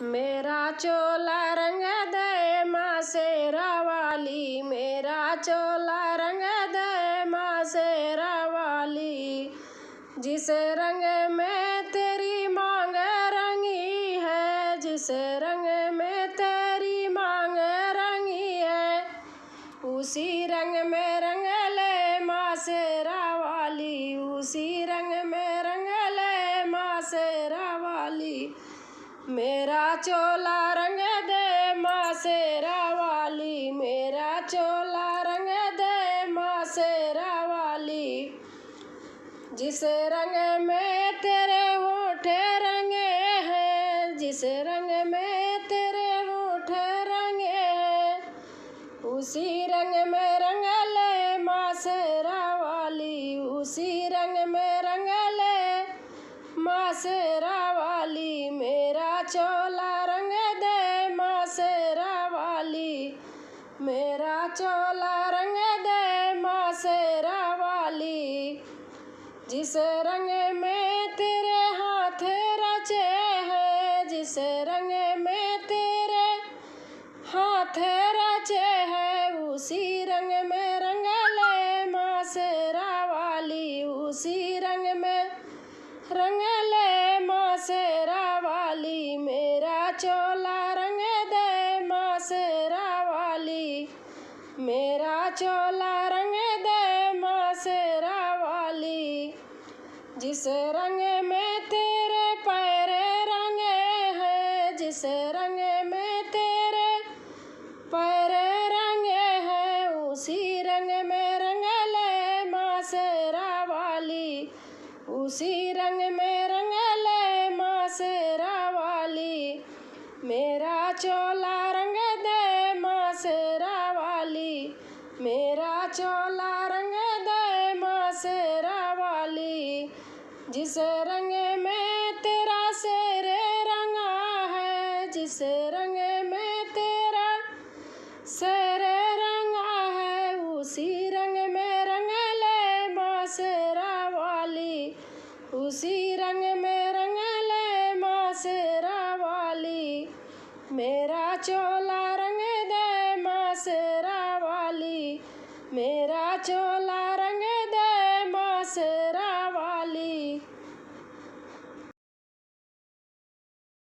मेरा चोला रंग दे माँ शेरा वाली, मेरा चोला रंग दे माँ शेरा वाली। जिस रंग में तेरी मांग रंगी है, जिस रंग में तेरी मांग रंगी है, उसी रंग में रंग ले माँ शेरा वाली, उसी रंग में रंग ले माँ शेरा वाली। मेरा चोला रंग दे माँ शेरा वाली, मेरा चोला रंग दे माँ शेरा वाली। जिस रंग में तेरे होठ रंगे हैं, जिस रंग में तेरे होठ रंगे हैं, उसी रंग में रंग ले माँ शेरा वाली, उसी रंग में रंग ले माँ शेरा वाली। मेरा चोला रंग दे माँ शेरा वाली, मेरा चोला रंग दे माँ शेरा वाली। जिस रंग में तेरे हाथ रचे हैं, जिस रंग में तेरे हाथ रचे हैं, उसी रंग में रंग ले माँ शेरा वाली, उसी रंग में रंग ले माँ शेरा वाली। मेरा चोला रंग दे माँ शेरा वाली, मेरा चोला रंग दे माँ शेरा वाली। जिस रंग में तेरे पैर रंगे हैं, जिस रंग में तेरे पैर रंगे हैं, उसी रंग में रंग ले माँ शेरा वाली, उसी रंग में रंग ले माँ शेरा वाली। मेरा चोला रंग दे माँ शेरा वाली, मेरा चोला रंग दे माँ शेरा वाली। जिस रंग में तेरा शेर रंगा है, जिस रंग में तेरा शेर रंगा है, उसी रंग में रंग ले माँ शेरा वाली, उसी रंग में रंग ले माँ शेरा वाली। मेरा चोला रंग दे माँ शेरा वाली, मेरा चोला